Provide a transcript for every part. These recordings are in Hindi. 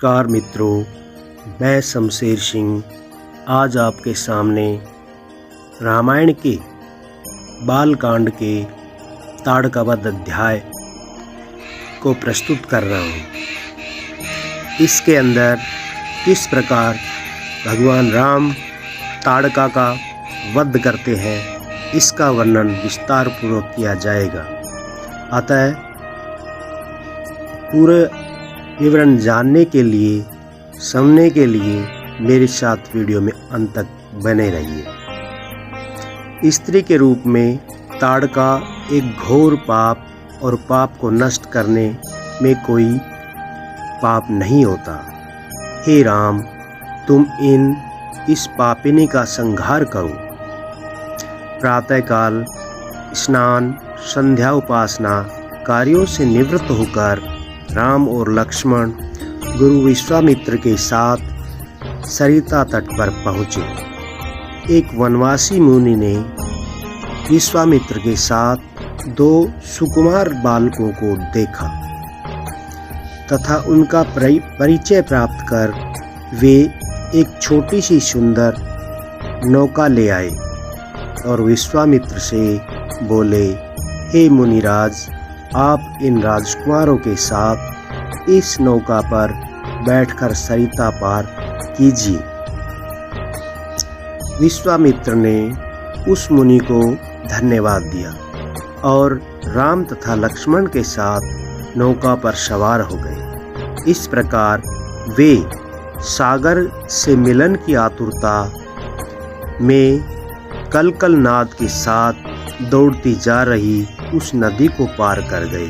नमस्कार मित्रों, मैं शमशेर सिंह आज आपके सामने रामायण के बालकांड के ताड़कावध अध्याय को प्रस्तुत कर रहा हूँ। इसके अंदर किस प्रकार भगवान राम ताड़का का वध करते हैं इसका वर्णन विस्तार पूर्वक किया जाएगा। अतः पूरे विवरण जानने के लिए, सुनने के लिए मेरे साथ वीडियो में अंत तक बने रहिए। स्त्री के रूप में ताड़का एक घोर पाप और पाप को नष्ट करने में कोई पाप नहीं होता। हे राम, तुम इस पापिनी का संहार करो। प्रातःकाल स्नान, संध्या उपासना कार्यों से निवृत्त होकर राम और लक्ष्मण गुरु विश्वामित्र के साथ सरिता तट पर पहुँचे। एक वनवासी मुनि ने विश्वामित्र के साथ 2 सुकुमार बालकों को देखा तथा उनका परिचय प्राप्त कर वे एक छोटी सी सुंदर नौका ले आए और विश्वामित्र से बोले, हे मुनिराज, आप इन राजकुमारों के साथ इस नौका पर बैठकर सरिता पार कीजिए। विश्वामित्र ने उस मुनि को धन्यवाद दिया और राम तथा लक्ष्मण के साथ नौका पर सवार हो गए। इस प्रकार वे सागर से मिलन की आतुरता में कलकल नाद के साथ दौड़ती जा रही उस नदी को पार कर गए।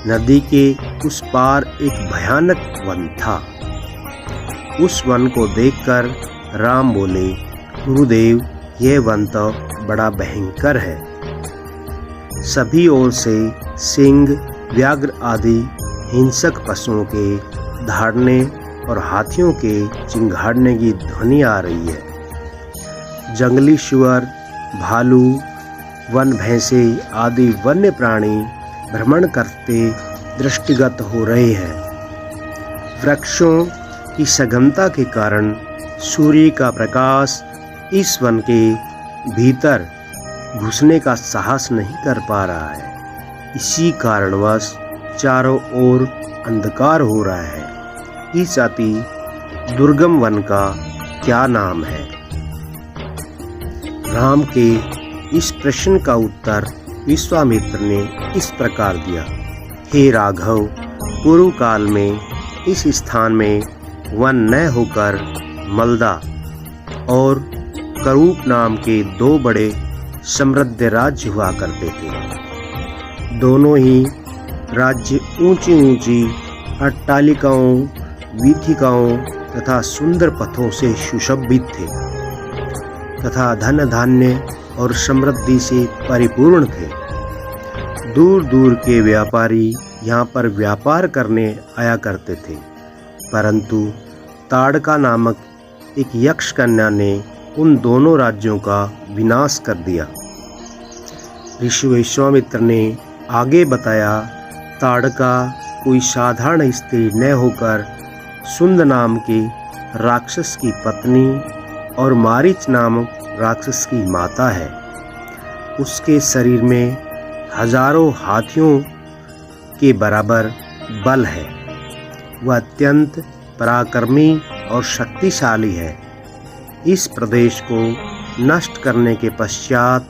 नदी के उस पार एक भयानक वन था। उस वन को देखकर राम बोले, गुरुदेव, यह वन तो बड़ा भयंकर है। सभी ओर से सिंह, व्याघ्र आदि हिंसक पशुओं के दहाड़ने और हाथियों के चिंघाड़ने की ध्वनि आ रही है। जंगली सुअर, भालू, वन भैंसे आदि वन्य प्राणी भ्रमण करते दृष्टिगत हो रहे हैं। वृक्षों की सघनता के कारण सूर्य का प्रकाश इस वन के भीतर घुसने का साहस नहीं कर पा रहा है। इसी कारणवश चारों ओर अंधकार हो रहा है। इस अति दुर्गम वन का क्या नाम है? राम के इस प्रश्न का उत्तर विश्वामित्र ने इस प्रकार दिया, हे राघव, पूर्व काल में इस स्थान में वन न होकर मलदा और करूप नाम के 2 बड़े समृद्ध राज्य हुआ करते थे। दोनों ही राज्य ऊंची ऊंची अट्टालिकाओं, वीथिकाओं तथा सुंदर पथों से सुशोभित थे तथा धन धान्य और समृद्धि से परिपूर्ण थे। दूर दूर के व्यापारी यहाँ पर व्यापार करने आया करते थे, परंतु ताड़का नामक एक यक्ष कन्या ने उन दोनों राज्यों का विनाश कर दिया। ऋषि विश्वामित्र ने आगे बताया, ताड़का कोई साधारण स्त्री न होकर सुंद नाम के राक्षस की पत्नी और मारीच नामक राक्षस की माता है। उसके शरीर में हजारों हाथियों के बराबर बल है। वह अत्यंत पराक्रमी और शक्तिशाली है। इस प्रदेश को नष्ट करने के पश्चात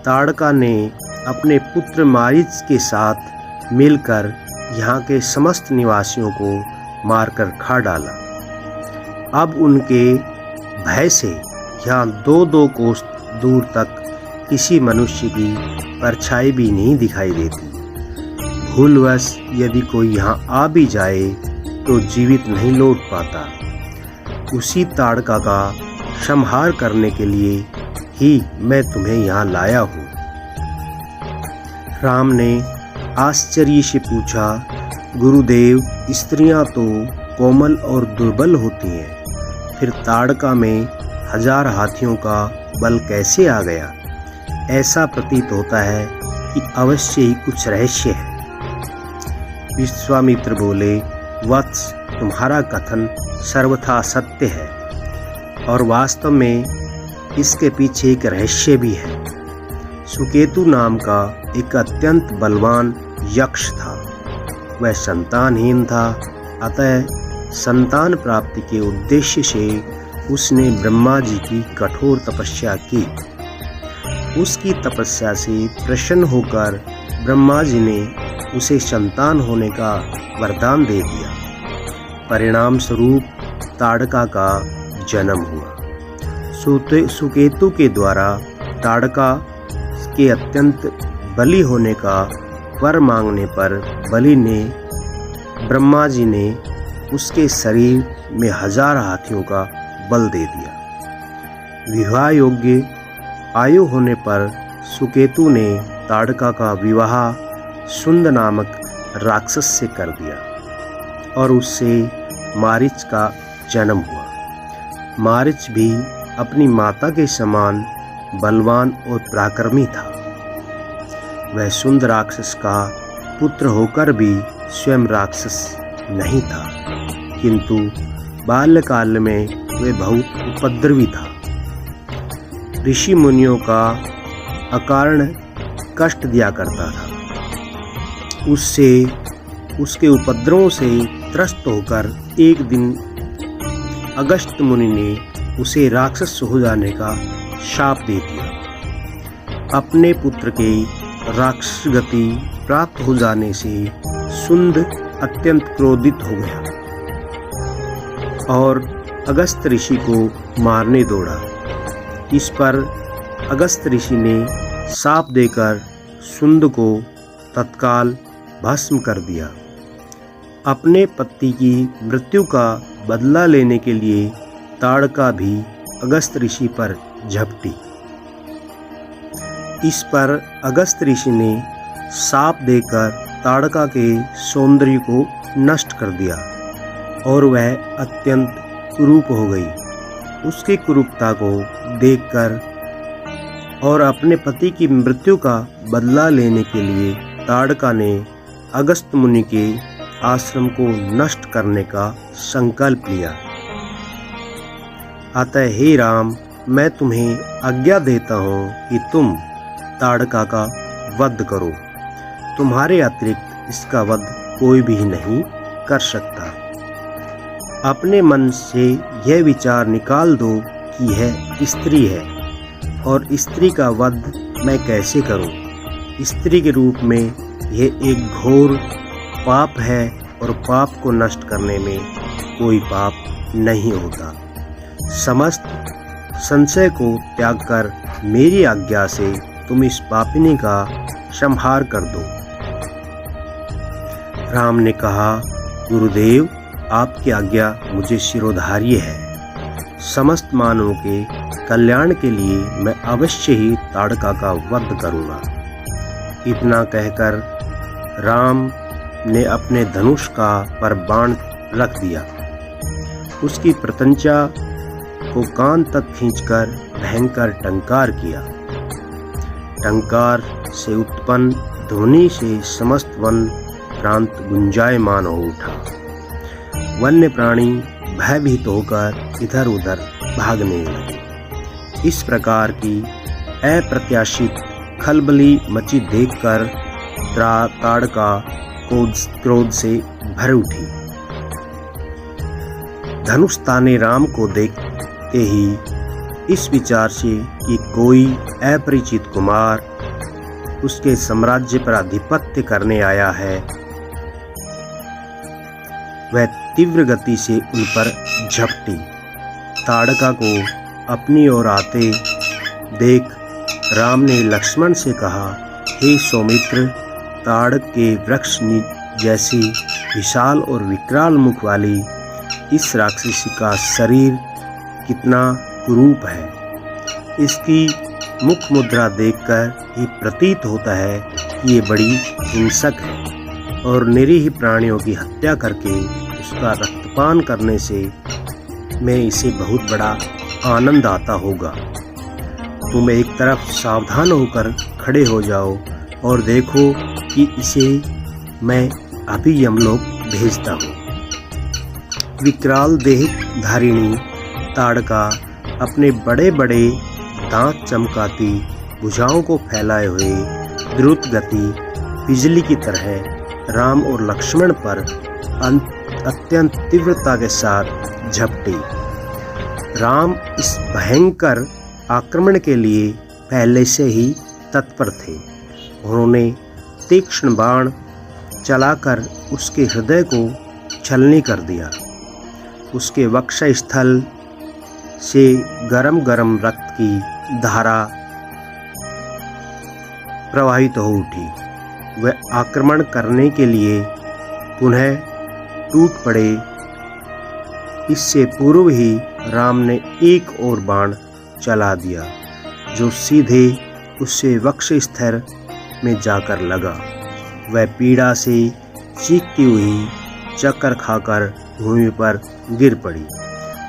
ताड़का ने अपने पुत्र मारीच के साथ मिलकर यहाँ के समस्त निवासियों को मारकर खा डाला। अब उनके भय से यहाँ 2-2 कोस दूर तक किसी मनुष्य की परछाई भी नहीं दिखाई देती। भूलवश यदि कोई यहाँ आ भी जाए तो जीवित नहीं लौट पाता। उसी ताड़का का संहार करने के लिए ही मैं तुम्हें यहाँ लाया हूँ। राम ने आश्चर्य से पूछा, गुरुदेव, स्त्रियां तो कोमल और दुर्बल होती हैं, फिर ताड़का में 1000 हाथियों का बल कैसे आ गया? ऐसा प्रतीत होता है कि अवश्य ही कुछ रहस्य है। विश्वामित्र बोले, वत्स, तुम्हारा कथन सर्वथा सत्य है और वास्तव में इसके पीछे एक रहस्य भी है। सुकेतु नाम का एक अत्यंत बलवान यक्ष था। वह संतानहीन था, अतः संतान प्राप्ति के उद्देश्य से उसने ब्रह्मा जी की कठोर तपस्या की। उसकी तपस्या से प्रसन्न होकर ब्रह्मा जी ने उसे संतान होने का वरदान दे दिया। परिणाम स्वरूप ताड़का का जन्म हुआ। सुकेतु के द्वारा ताड़का के अत्यंत बली होने का वर मांगने पर बलि ने ब्रह्मा जी ने उसके शरीर में 1000 हाथियों का बल दे दिया। विवाह योग्य आयु होने पर सुकेतु ने ताड़का का विवाह सुंद नामक राक्षस से कर दिया और उससे मारीच का जन्म हुआ। मारीच भी अपनी माता के समान बलवान और पराक्रमी था। वह सुंद राक्षस का पुत्र होकर भी स्वयं राक्षस नहीं था, किंतु बाल्यकाल में वह बहुत उपद्रवी था। ऋषि मुनियों का अकारण कष्ट दिया करता था। उससे उसके उपद्रवों से त्रस्त होकर एक दिन अगस्त्य मुनि ने उसे राक्षस हो जाने का शाप दे दिया। अपने पुत्र के राक्षस गति प्राप्त हो जाने से सुंद अत्यंत क्रोधित हो गया और अगस्त्य ऋषि को मारने दौड़ा। इस पर अगस्त्य ऋषि ने शाप देकर सुंद को तत्काल भस्म कर दिया। अपने पति की मृत्यु का बदला लेने के लिए ताड़का भी अगस्त्य ऋषि पर झपटी। इस पर अगस्त्य ऋषि ने शाप देकर ताड़का के सौंदर्य को नष्ट कर दिया और वह अत्यंत कुरूप हो गई। उसकी कुरूपता को देखकर और अपने पति की मृत्यु का बदला लेने के लिए ताड़का ने अगस्त्य मुनि के आश्रम को नष्ट करने का संकल्प लिया। अतः हे राम, मैं तुम्हें आज्ञा देता हूँ कि तुम ताड़का का वध करो। तुम्हारे अतिरिक्त इसका वध कोई भी नहीं कर सकता। अपने मन से यह विचार निकाल दो कि यह स्त्री है और स्त्री का वध मैं कैसे करूं। स्त्री के रूप में यह एक घोर पाप है और पाप को नष्ट करने में कोई पाप नहीं होता। समस्त संशय को त्याग कर मेरी आज्ञा से तुम इस पापिनी का संहार कर दो। राम ने कहा, गुरुदेव, आपकी आज्ञा मुझे शिरोधार्य है। समस्त मानवों के कल्याण के लिए मैं अवश्य ही ताड़का का वध करूंगा। इतना कहकर राम ने अपने धनुष का पर बाण रख दिया। उसकी प्रत्यंचा को कान तक खींचकर भयंकर टंकार किया। टंकार से उत्पन्न ध्वनि से समस्त वन प्रांत गुंजायमान हो उठा। वन्य प्राणी भयभीत होकर इधर उधर भागने लगे। इस प्रकार की अप्रत्याशित खलबली मची देखकर ताड़का क्रोध से भर उठी। धनुष ताने राम को देखते ही इस विचार से कि कोई अपरिचित कुमार उसके साम्राज्य पर आधिपत्य करने आया है, वह तीव्र गति से उन पर झपटी। ताड़का को अपनी ओर आते देख राम ने लक्ष्मण से कहा, हे सौमित्र, ताड़क के वृक्ष जैसी विशाल और विकराल मुख वाली इस राक्षसी का शरीर कितना कुरूप है। इसकी मुख मुद्रा देखकर ये प्रतीत होता है कि ये बड़ी हिंसक है और निरीह प्राणियों की हत्या करके उसका रक्तपान करने से मैं इसे बहुत बड़ा आनंद आता होगा। तुम एक तरफ सावधान होकर खड़े हो जाओ और देखो कि इसे मैं अभी यमलोक भेजता हूँ। विकराल देह धारिणी ताड़का अपने बड़े बड़े दांत चमकाती भुजाओं को फैलाए हुए द्रुत गति बिजली की तरह राम और लक्ष्मण पर अत्यंत तीव्रता के साथ झपटी। राम इस भयंकर आक्रमण के लिए पहले से ही तत्पर थे। उन्होंने तीक्ष्ण बाण चलाकर उसके हृदय को छलनी कर दिया। उसके वक्षस्थल से गरम गरम रक्त की धारा प्रवाहित हो उठी। वह आक्रमण करने के लिए पुनः टूट पड़े। इससे पूर्व ही राम ने एक और बाण चला दिया जो सीधे उससे वक्षस्थल में जाकर लगा। वह पीड़ा से चीखती हुई चक्कर खाकर भूमि पर गिर पड़ी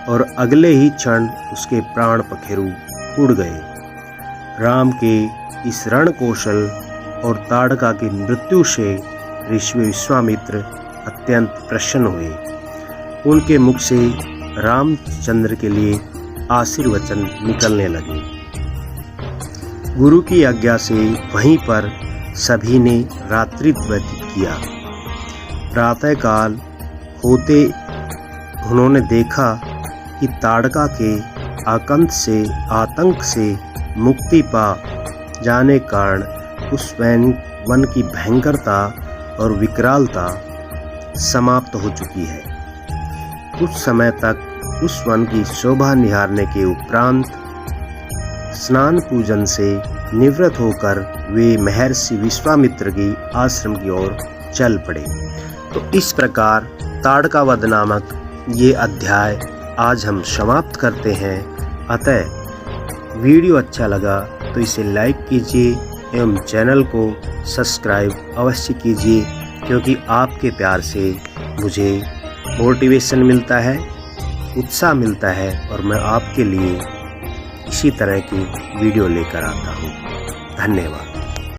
और अगले ही क्षण उसके प्राण पखेरु उड़ गए। राम के इस रण कौशल और ताड़का की मृत्यु से ऋषि विश्वामित्र अत्यंत प्रसन्न हुए। उनके मुख से रामचंद्र के लिए आशीर्वचन निकलने लगे। गुरु की आज्ञा से वहीं पर सभी ने रात्रि व्यतीत किया। प्रातःकाल होते उन्होंने देखा कि ताड़का के आतंक से मुक्ति पा जाने कारण उस वन की भयंकरता और विकरालता समाप्त हो चुकी है। कुछ समय तक उस वन की शोभा निहारने के उपरांत स्नान पूजन से निवृत्त होकर वे महर्षि विश्वामित्र की आश्रम की ओर चल पड़े। तो इस प्रकार ताड़कावध नामक ये अध्याय आज हम समाप्त करते हैं। अतः वीडियो अच्छा लगा तो इसे लाइक कीजिए एवं चैनल को सब्सक्राइब अवश्य कीजिए, क्योंकि आपके प्यार से मुझे मोटिवेशन मिलता है, उत्साह मिलता है और मैं आपके लिए इसी तरह की वीडियो लेकर आता हूँ। धन्यवाद।